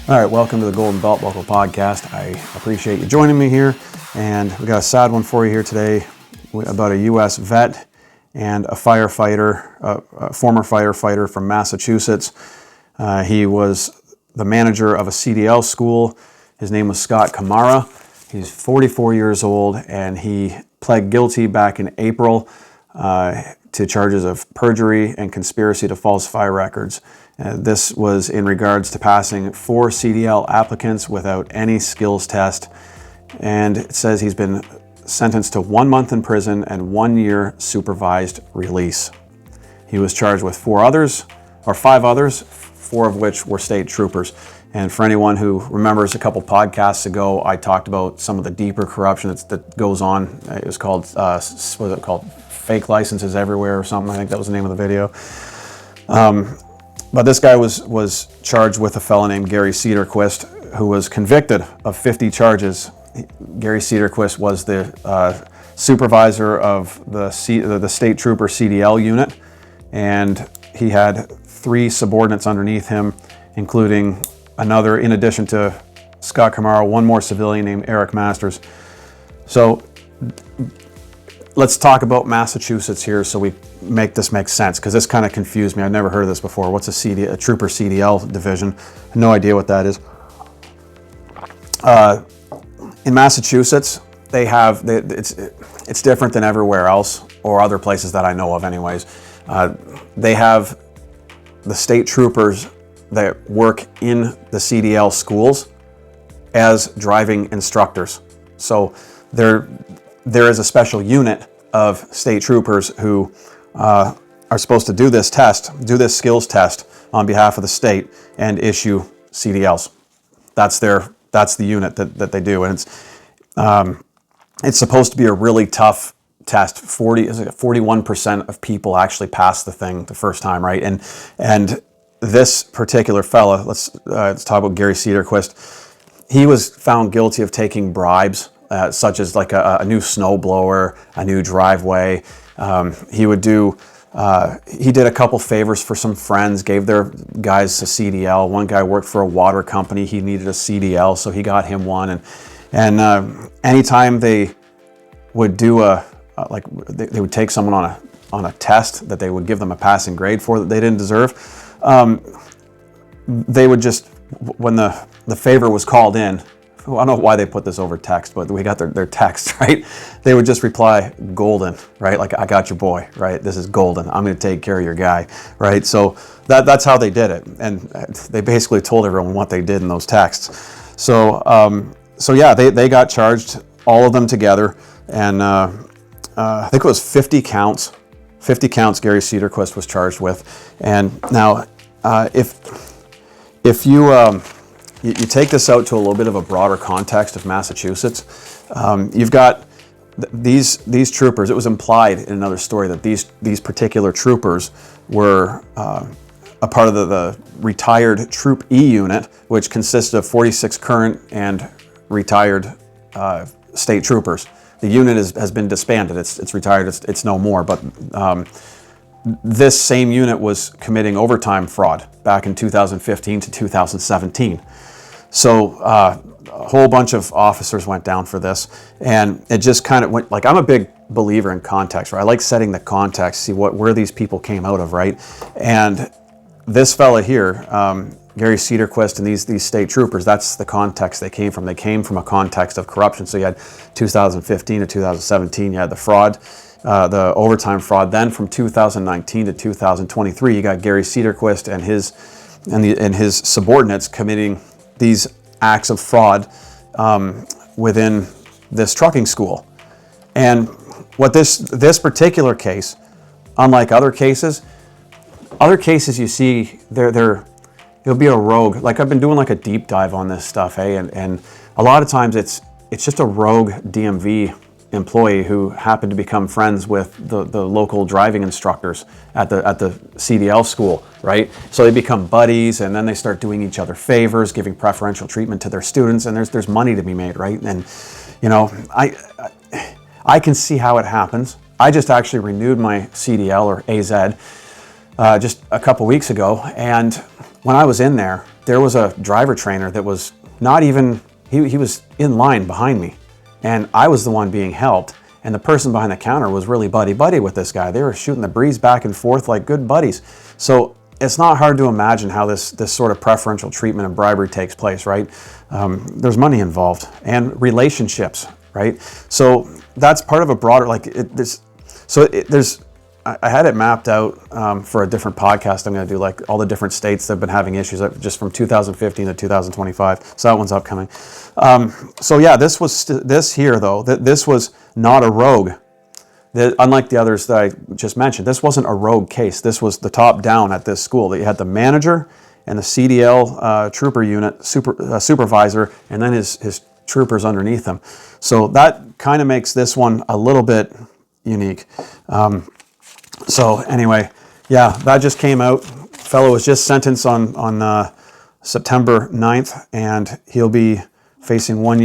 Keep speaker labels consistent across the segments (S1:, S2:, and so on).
S1: All right, welcome to the Golden Belt Buckle Podcast. I appreciate you joining me here, and we got a sad one for you here today about a U.S. vet and a firefighter, a former firefighter from Massachusetts. He was the manager of a CDL school. His name was Scott Kamara. He's 44 years old, and he pled guilty back in April to charges of perjury and conspiracy to falsify records. This was in regards to passing 4 CDL applicants without any skills test. And it says he's been sentenced to 1 month in prison and 1 year supervised release. He was charged with 5 others, 4 of which were state troopers. And for anyone who remembers a couple podcasts ago, I talked about some of the deeper corruption that goes on. It was called, what was it called? Fake licenses everywhere or something. I think that was the name of the video. But this guy was charged with a fellow named Gary Cedarquist, who was convicted of 50 charges. Gary Cedarquist was the supervisor of the state trooper CDL unit, and he had 3 subordinates underneath him, including another, in addition to Scott Kamara, 1 more civilian named Eric Masters. So let's talk about Massachusetts here so we make this make sense, because this kind of confused me. I've never heard of this before. What's a trooper CDL division? I have no idea what that is. In Massachusetts, it's different than everywhere else, or other places that I know of anyways. They have the state troopers that work in the CDL schools as driving instructors. So there is a special unit of state troopers who are supposed to do this skills test on behalf of the state and issue CDLs. That's the unit that they do, and it's supposed to be a really tough test. 41% of people actually pass the thing the first time, right? And this particular fella, let's talk about Gary Cedarquist. He was found guilty of taking bribes, such as like a new snowblower, a new driveway. He did a couple favors for some friends, gave their guys a CDL. One guy worked for a water company. He needed a CDL, so he got him one. And anytime they would do they would take someone on a test that they would give them a passing grade for that they didn't deserve, they would just, when the favor was called in, I don't know why they put this over text, but we got their text, right? They would just reply, golden, right? Like, I got your boy, right? This is golden. I'm going to take care of your guy, right? So that's how they did it. And they basically told everyone what they did in those texts. So yeah, they got charged, all of them together. And I think it was 50 counts. 50 counts Gary Cedarquist was charged with. And now, if you take this out to a little bit of a broader context of Massachusetts, you've got these troopers. It was implied in another story that these particular troopers were a part of the retired Troop E unit, which consisted of 46 current and retired state troopers. The unit has been disbanded. It's retired. It's no more. But this same unit was committing overtime fraud back in 2015 to 2017. So a whole bunch of officers went down for this, and it just kind of went, like, I'm a big believer in context, right? I like setting the context, see where these people came out of, right? And this fella here, Gary Cedarquist, and these state troopers, that's the context they came from. They came from a context of corruption. So you had 2015 to 2017, you had the fraud, the overtime fraud. Then from 2019 to 2023, you got Gary Cedarquist and his subordinates committing these acts of fraud within this trucking school. And what this particular case, unlike other cases you see, it'll be a rogue. Like, I've been doing like a deep dive on this stuff, and a lot of times it's just a rogue DMV employee who happened to become friends with the local driving instructors at the CDL school, right? So they become buddies, and then they start doing each other favors, giving preferential treatment to their students, and there's money to be made, right? And you know, I can see how it happens. I just actually renewed my CDL or AZ just a couple weeks ago, and when I was in there, there was a driver trainer that was not even, he was in line behind me, and I was the one being helped, and the person behind the counter was really buddy-buddy with this guy. They were shooting the breeze back and forth like good buddies. So it's not hard to imagine how this sort of preferential treatment of bribery takes place, right? There's money involved and relationships, right? So that's part of a broader, like, I had it mapped out for a different podcast. I'm going to do like all the different states that have been having issues just from 2015 to 2025. So that one's upcoming. So yeah, this was not a rogue. Unlike the others that I just mentioned, this wasn't a rogue case. This was the top down at this school. You had the manager and the CDL trooper unit supervisor, and then his troopers underneath him. So that kind of makes this one a little bit unique. So anyway, yeah, that just came out. Fellow was just sentenced on September 9th, and he'll be facing 1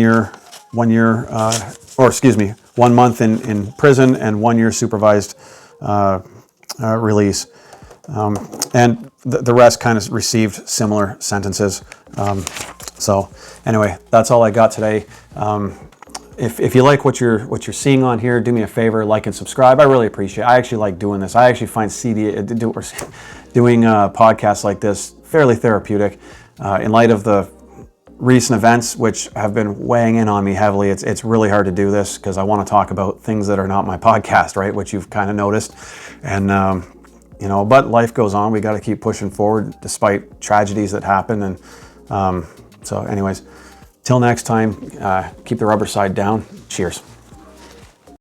S1: month in prison and 1 year supervised release. And the rest kind of received similar sentences. So anyway, that's all I got today. If you like what you're seeing on here, do me a favor, like and subscribe. I really appreciate it. I actually like doing this. I actually find doing podcasts like this fairly therapeutic. In light of the recent events, which have been weighing in on me heavily, it's really hard to do this because I want to talk about things that are not my podcast, right? Which you've kind of noticed. And but life goes on. We got to keep pushing forward despite tragedies that happen. And so anyways, till next time, keep the rubber side down. Cheers.